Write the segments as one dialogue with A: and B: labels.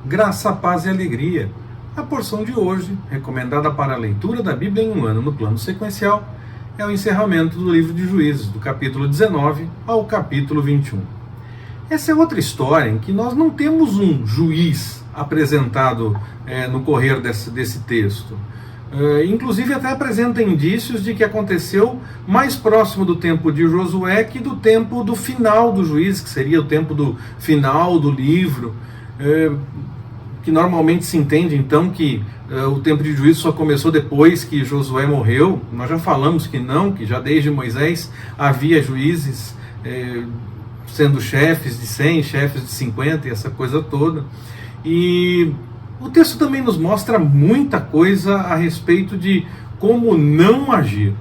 A: Graça, paz e alegria. A porção de hoje, recomendada para a leitura da Bíblia em um ano no plano sequencial, é o encerramento do livro de Juízes, do capítulo 19 ao capítulo 21. Essa é outra história em que nós não temos um juiz apresentado no correr desse texto. Inclusive até apresenta indícios de que aconteceu mais próximo do tempo de Josué que do tempo do final do Juízes, que seria o tempo do final do livro, que normalmente se entende então que o tempo de Juízes só começou depois que Josué morreu. Nós já falamos que não, que já desde Moisés havia juízes sendo chefes de 100, chefes de 50 e essa coisa toda. E o texto também nos mostra muita coisa a respeito de como não agir.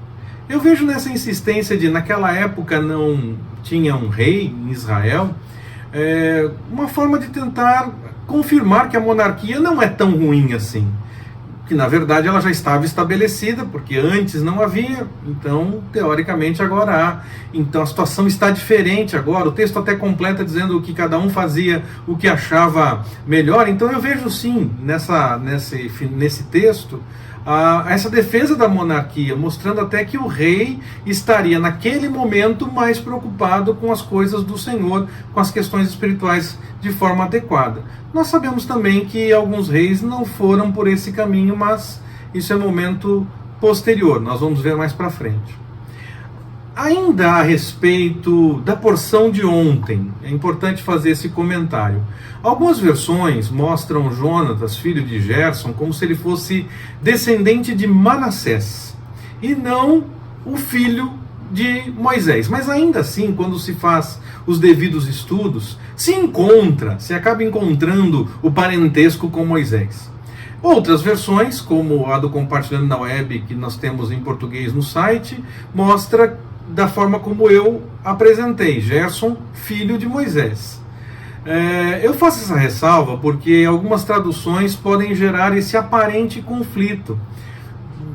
A: Eu vejo nessa insistência de naquela época não tinha um rei em Israel, uma forma de tentar confirmar que a monarquia não é tão ruim assim. Que na verdade ela já estava estabelecida, porque antes não havia, então teoricamente agora há. Então a situação está diferente agora. O texto até completa dizendo que cada um fazia o que achava melhor. Então eu vejo sim nesse texto essa defesa da monarquia, mostrando até que o rei estaria naquele momento mais preocupado com as coisas do Senhor, com as questões espirituais de forma adequada. Nós sabemos também que alguns reis não foram por esse caminho, mas isso é momento posterior, nós vamos ver mais para frente. Ainda a respeito da porção de ontem, é importante fazer esse comentário. Algumas versões mostram Jonatas, filho de Gerson, como se ele fosse descendente de Manassés, e não o filho de Moisés. Mas ainda assim, quando se faz os devidos estudos, se acaba encontrando o parentesco com Moisés. Outras versões, como a do Compartilhando na Web, que nós temos em português no site, mostra da forma como eu apresentei, Gerson, filho de Moisés. Eu faço essa ressalva porque algumas traduções podem gerar esse aparente conflito,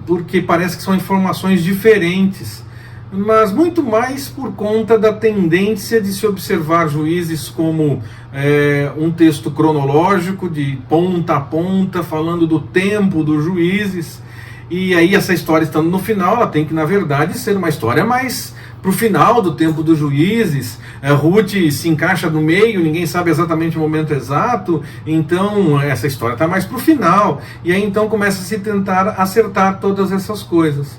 A: porque parece que são informações diferentes, mas muito mais por conta da tendência de se observar Juízes como um texto cronológico, de ponta a ponta, falando do tempo dos Juízes. E aí essa história estando no final, ela tem que, na verdade, ser uma história mais para o final do tempo dos Juízes. Ruth se encaixa no meio, ninguém sabe exatamente o momento exato, então essa história está mais para o final. E aí então começa a se tentar acertar todas essas coisas.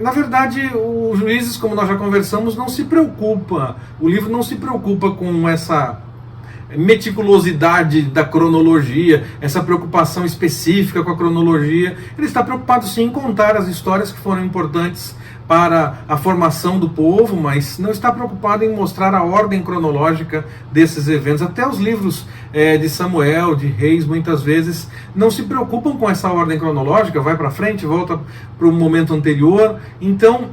A: Na verdade, os Juízes, como nós já conversamos, não se preocupa, o livro não se preocupa com essa meticulosidade da cronologia, essa preocupação específica com a cronologia. Ele está preocupado sim em contar as histórias que foram importantes para a formação do povo, mas não está preocupado em mostrar a ordem cronológica desses eventos. Até os livros de Samuel, de Reis, muitas vezes não se preocupam com essa ordem cronológica, vai para frente, volta para o momento anterior. Então,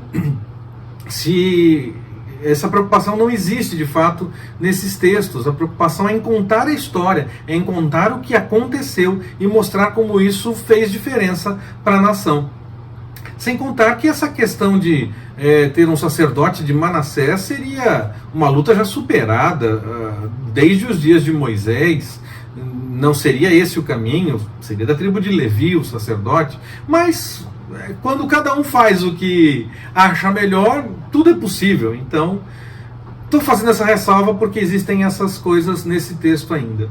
A: essa preocupação não existe de fato nesses textos. A preocupação é em contar a história, é em contar o que aconteceu e mostrar como isso fez diferença para a nação. Sem contar que essa questão de ter um sacerdote de Manassés seria uma luta já superada desde os dias de Moisés. Não seria esse o caminho, seria da tribo de Levi o sacerdote, mas quando cada um faz o que acha melhor, tudo é possível. Então, estou fazendo essa ressalva porque existem essas coisas nesse texto ainda,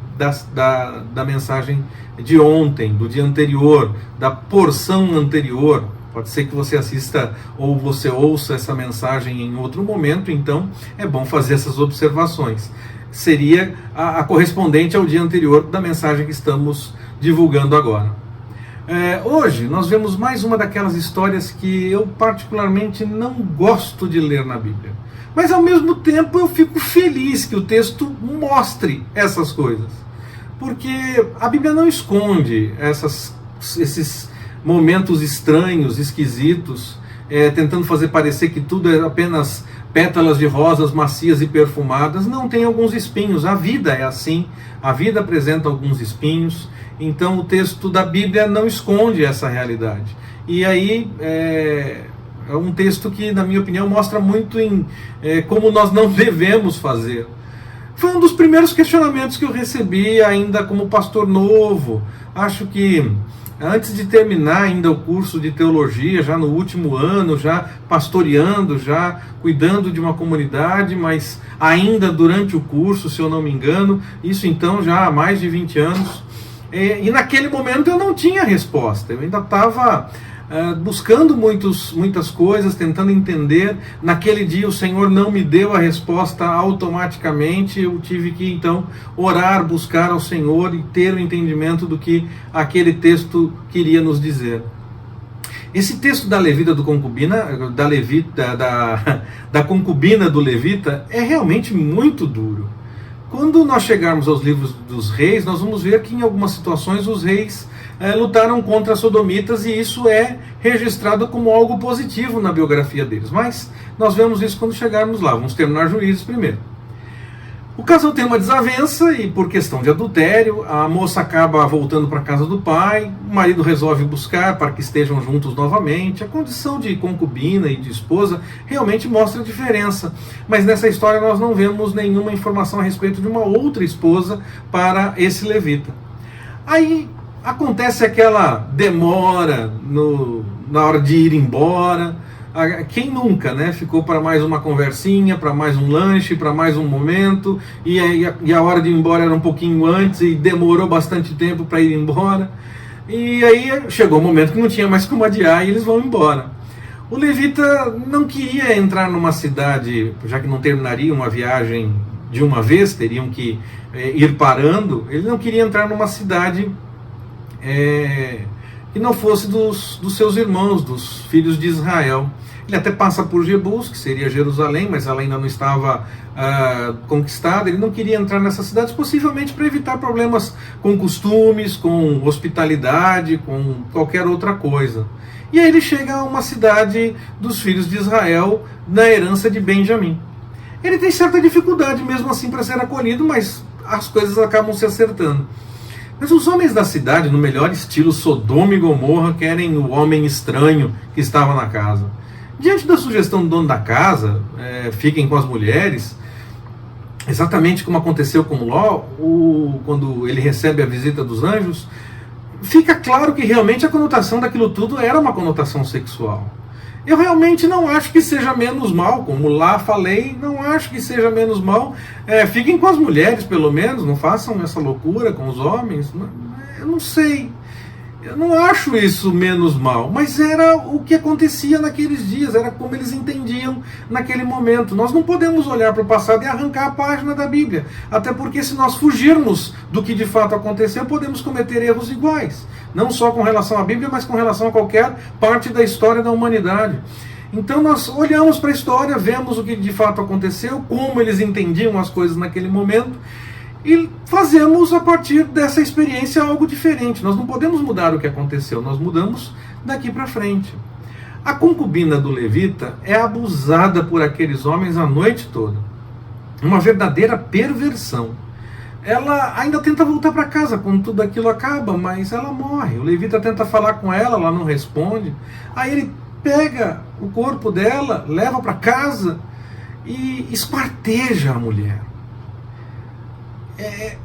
A: da mensagem de ontem, do dia anterior, da porção anterior. Pode ser que você assista ou você ouça essa mensagem em outro momento, então é bom fazer essas observações. Seria a correspondente ao dia anterior da mensagem que estamos divulgando agora. Hoje nós vemos mais uma daquelas histórias que eu particularmente não gosto de ler na Bíblia. Mas ao mesmo tempo eu fico feliz que o texto mostre essas coisas. Porque a Bíblia não esconde esses momentos estranhos, esquisitos, tentando fazer parecer que tudo é apenas pétalas de rosas macias e perfumadas. Não, tem alguns espinhos. A vida é assim, a vida apresenta alguns espinhos. Então o texto da Bíblia não esconde essa realidade. E aí é um texto que, na minha opinião, mostra muito em como nós não devemos fazer. Foi um dos primeiros questionamentos que eu recebi ainda como pastor novo. Acho que antes de terminar ainda o curso de teologia, já no último ano, já pastoreando, já cuidando de uma comunidade, mas ainda durante o curso, se eu não me engano, isso então já há mais de 20 anos. E naquele momento eu não tinha resposta, eu ainda estava buscando muitas coisas, tentando entender. Naquele dia o Senhor não me deu a resposta automaticamente, eu tive que então orar, buscar ao Senhor e ter o entendimento do que aquele texto queria nos dizer. Esse texto da levita do concubina, da concubina do levita, é realmente muito duro. Quando nós chegarmos aos livros dos reis, nós vamos ver que em algumas situações os reis lutaram contra os sodomitas, e isso é registrado como algo positivo na biografia deles. Mas nós vemos isso quando chegarmos lá. Vamos terminar Juízes primeiro. O casal tem uma desavença e, por questão de adultério, a moça acaba voltando para a casa do pai, o marido resolve buscar para que estejam juntos novamente. A condição de concubina e de esposa realmente mostra a diferença, mas nessa história nós não vemos nenhuma informação a respeito de uma outra esposa para esse levita. Aí acontece aquela demora na hora de ir embora. Quem nunca, né? Ficou para mais uma conversinha, para mais um lanche, para mais um momento, e a hora de ir embora era um pouquinho antes e demorou bastante tempo para ir embora. E aí chegou o momento que não tinha mais como adiar e eles vão embora. O levita não queria entrar numa cidade, já que não terminariam a viagem de uma vez, teriam que ir parando. Ele não queria entrar numa cidade que não fosse dos seus irmãos, dos filhos de Israel. Ele até passa por Jebus, que seria Jerusalém, mas ela ainda não estava conquistada. Ele não queria entrar nessas cidades, possivelmente para evitar problemas com costumes, com hospitalidade, com qualquer outra coisa. E aí ele chega a uma cidade dos filhos de Israel, na herança de Benjamim. Ele tem certa dificuldade mesmo assim para ser acolhido, mas as coisas acabam se acertando. Mas os homens da cidade, no melhor estilo Sodoma e Gomorra, querem o homem estranho que estava na casa. Diante da sugestão do dono da casa, fiquem com as mulheres, exatamente como aconteceu com Ló, quando ele recebe a visita dos anjos, fica claro que realmente a conotação daquilo tudo era uma conotação sexual. Eu realmente não acho que seja menos mal, como lá falei, não acho que seja menos mal. Fiquem com as mulheres, pelo menos, não façam essa loucura com os homens. Eu não sei, eu não acho isso menos mal, mas era o que acontecia naqueles dias, era como eles entendiam naquele momento. Nós não podemos olhar para o passado e arrancar a página da Bíblia, até porque se nós fugirmos do que de fato aconteceu, podemos cometer erros iguais, não só com relação à Bíblia, mas com relação a qualquer parte da história da humanidade. Então nós olhamos para a história, vemos o que de fato aconteceu, como eles entendiam as coisas naquele momento, e fazemos a partir dessa experiência algo diferente. Nós não podemos mudar o que aconteceu, nós mudamos daqui para frente. A concubina do levita é abusada por aqueles homens a noite toda. Uma verdadeira perversão. Ela ainda tenta voltar para casa quando tudo aquilo acaba, mas ela morre. O levita tenta falar com ela, ela não responde. Aí ele pega o corpo dela, leva para casa e esquarteja a mulher.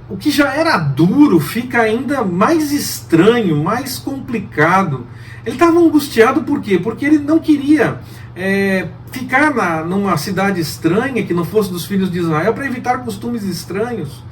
A: O que já era duro fica ainda mais estranho, mais complicado. Ele estava angustiado por quê? Porque ele não queria ficar numa cidade estranha, que não fosse dos filhos de Israel, para evitar costumes estranhos.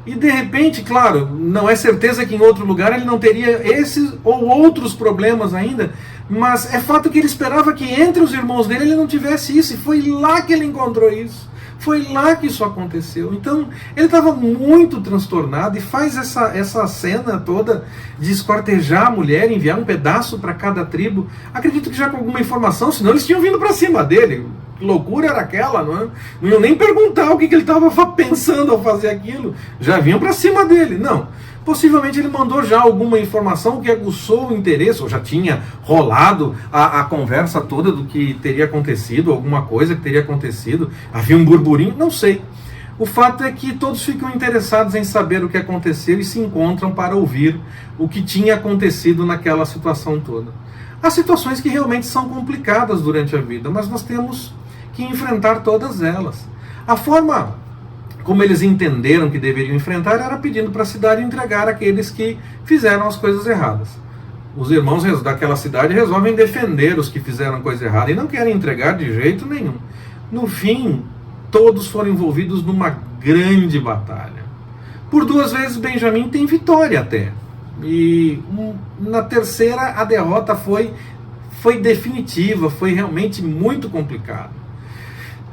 A: E de repente, claro, não é certeza que em outro lugar ele não teria esses ou outros problemas ainda, mas é fato que ele esperava que entre os irmãos dele ele não tivesse isso, e foi lá que ele encontrou isso. Foi lá que isso aconteceu. Então, ele estava muito transtornado e faz essa cena toda de esquartejar a mulher, enviar um pedaço para cada tribo. Acredito que já com alguma informação, senão eles tinham vindo para cima dele. Que loucura era aquela, não é? Não iam nem perguntar o que ele estava pensando ao fazer aquilo. Já vinham para cima dele. Não. Possivelmente ele mandou já alguma informação que aguçou o interesse, ou já tinha rolado a conversa toda do que teria acontecido, alguma coisa que teria acontecido, havia um burburinho, não sei. O fato é que todos ficam interessados em saber o que aconteceu e se encontram para ouvir o que tinha acontecido naquela situação toda. Há situações que realmente são complicadas durante a vida, mas nós temos que enfrentar todas elas. A forma como eles entenderam que deveriam enfrentar, era pedindo para a cidade entregar aqueles que fizeram as coisas erradas. Os irmãos daquela cidade resolvem defender os que fizeram coisa errada e não querem entregar de jeito nenhum. No fim, todos foram envolvidos numa grande batalha. Por 2 vezes Benjamim tem vitória até. E na terceira a derrota foi definitiva, foi realmente muito complicado.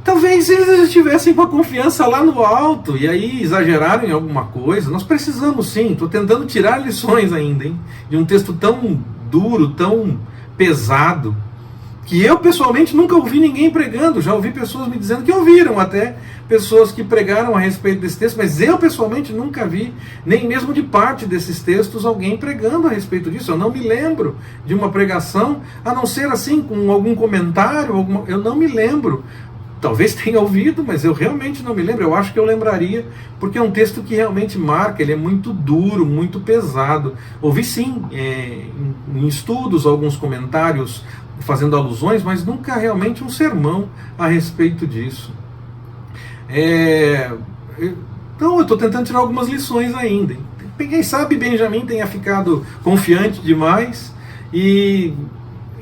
A: Talvez eles estivessem com a confiança lá no alto e aí exageraram em alguma coisa. Nós precisamos sim, estou tentando tirar lições ainda, hein, de um texto tão duro, tão pesado, que eu pessoalmente nunca ouvi ninguém pregando. Já ouvi pessoas me dizendo que ouviram até pessoas que pregaram a respeito desse texto, mas eu pessoalmente nunca vi, nem mesmo de parte desses textos, alguém pregando a respeito disso. Eu não me lembro de uma pregação, a não ser assim, com algum comentário, eu não me lembro. Talvez tenha ouvido, mas eu realmente não me lembro. Eu acho que eu lembraria, porque é um texto que realmente marca, ele é muito duro, muito pesado. Ouvi sim, em estudos, alguns comentários fazendo alusões, mas nunca realmente um sermão a respeito disso. Então eu estou tentando tirar algumas lições ainda. Quem sabe Benjamim tenha ficado confiante demais, e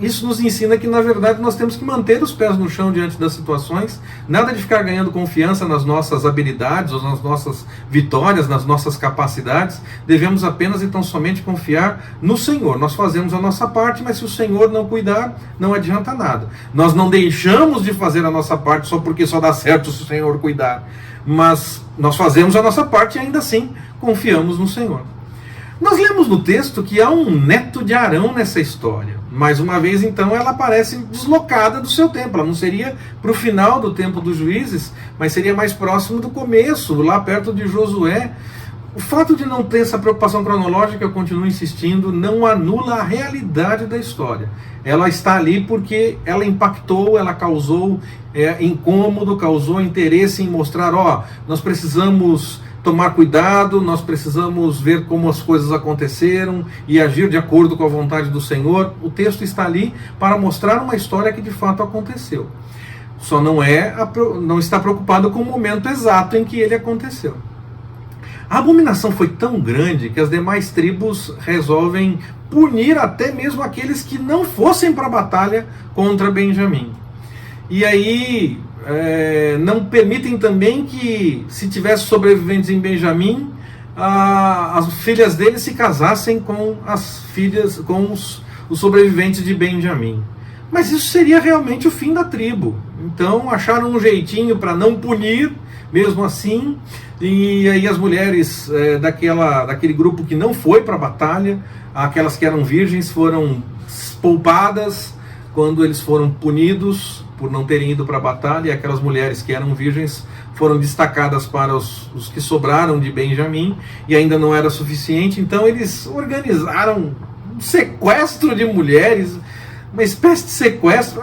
A: isso nos ensina que, na verdade, nós temos que manter os pés no chão diante das situações. Nada de ficar ganhando confiança nas nossas habilidades, ou nas nossas vitórias, nas nossas capacidades. Devemos apenas e tão somente confiar no Senhor. Nós fazemos a nossa parte, mas se o Senhor não cuidar, não adianta nada. Nós não deixamos de fazer a nossa parte só porque só dá certo se o Senhor cuidar. Mas nós fazemos a nossa parte e ainda assim confiamos no Senhor. Nós lemos no texto que há um neto de Arão nessa história. Mais uma vez, então, ela aparece deslocada do seu tempo. Ela não seria para o final do tempo dos juízes, mas seria mais próximo do começo, lá perto de Josué. O fato de não ter essa preocupação cronológica, eu continuo insistindo, não anula a realidade da história. Ela está ali porque ela impactou, ela causou incômodo, causou interesse em mostrar, nós precisamos tomar cuidado, nós precisamos ver como as coisas aconteceram e agir de acordo com a vontade do Senhor. O texto está ali para mostrar uma história que de fato aconteceu. Só não está preocupado com o momento exato em que ele aconteceu. A abominação foi tão grande que as demais tribos resolvem punir até mesmo aqueles que não fossem para a batalha contra Benjamim. E aí não permitem também que, se tivesse sobreviventes em Benjamim, as filhas deles se casassem com os sobreviventes de Benjamim. Mas isso seria realmente o fim da tribo. Então acharam um jeitinho para não punir, mesmo assim, e aí as mulheres daquele grupo que não foi para a batalha, aquelas que eram virgens, foram poupadas quando eles foram punidos por não terem ido para a batalha, e aquelas mulheres que eram virgens foram destacadas para os que sobraram de Benjamim, e ainda não era suficiente, então eles organizaram um sequestro de mulheres, uma espécie de sequestro,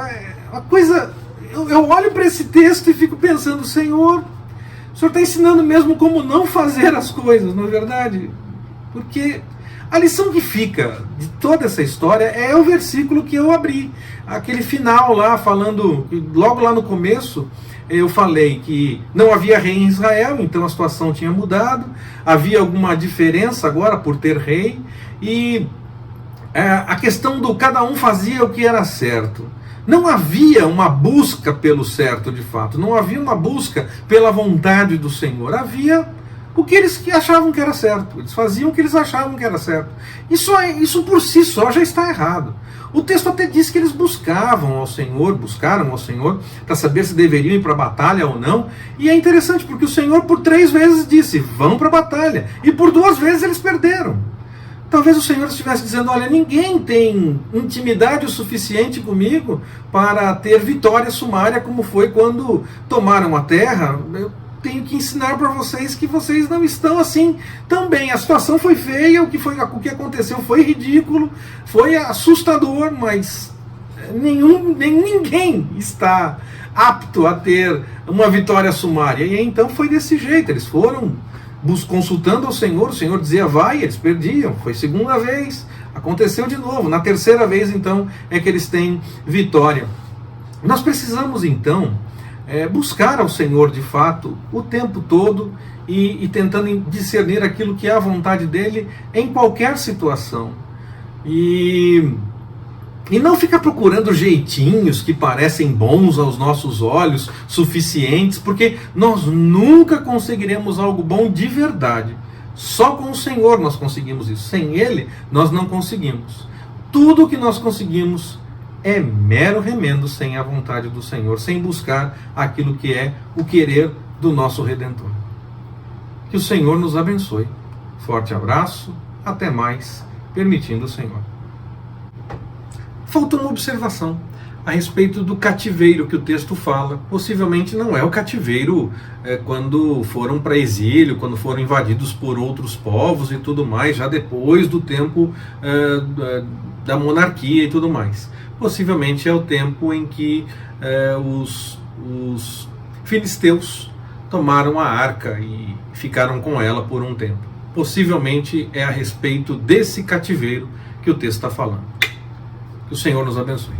A: uma coisa. Eu olho para esse texto e fico pensando, Senhor, o Senhor está ensinando mesmo como não fazer as coisas, não é verdade? Porque a lição que fica de toda essa história é o versículo que eu abri, aquele final lá, falando, logo lá no começo, eu falei que não havia rei em Israel, então a situação tinha mudado, havia alguma diferença agora por ter rei, e a questão do cada um fazia o que era certo. Não havia uma busca pelo certo de fato, não havia uma busca pela vontade do Senhor, havia o que eles achavam que era certo, eles faziam o que eles achavam que era certo. Isso por si só já está errado. O texto até diz que eles buscaram ao Senhor para saber se deveriam ir para a batalha ou não, e é interessante porque o Senhor por 3 vezes disse, vão para a batalha, e por 2 vezes eles perderam. Talvez o Senhor estivesse dizendo, olha, ninguém tem intimidade o suficiente comigo para ter vitória sumária como foi quando tomaram a terra. Eu tenho que ensinar para vocês que vocês não estão assim tão bem. A situação foi feia, o que aconteceu foi ridículo, foi assustador, mas ninguém está apto a ter uma vitória sumária. E então foi desse jeito, eles foram consultando ao Senhor, o Senhor dizia vai, eles perdiam, foi 2ª vez, aconteceu de novo, na 3ª vez então é que eles têm vitória. Nós precisamos então buscar ao Senhor de fato o tempo todo e tentando discernir aquilo que é a vontade dele em qualquer situação. E não ficar procurando jeitinhos que parecem bons aos nossos olhos, suficientes, porque nós nunca conseguiremos algo bom de verdade. Só com o Senhor nós conseguimos isso. Sem Ele, nós não conseguimos. Tudo o que nós conseguimos é mero remendo sem a vontade do Senhor, sem buscar aquilo que é o querer do nosso Redentor. Que o Senhor nos abençoe. Forte abraço, até mais, permitindo o Senhor. Falta uma observação a respeito do cativeiro que o texto fala. Possivelmente não é o cativeiro quando foram para exílio, quando foram invadidos por outros povos e tudo mais, já depois do tempo da monarquia e tudo mais. Possivelmente é o tempo em que os filisteus tomaram a arca e ficaram com ela por um tempo. Possivelmente é a respeito desse cativeiro que o texto está falando. Que o Senhor nos abençoe.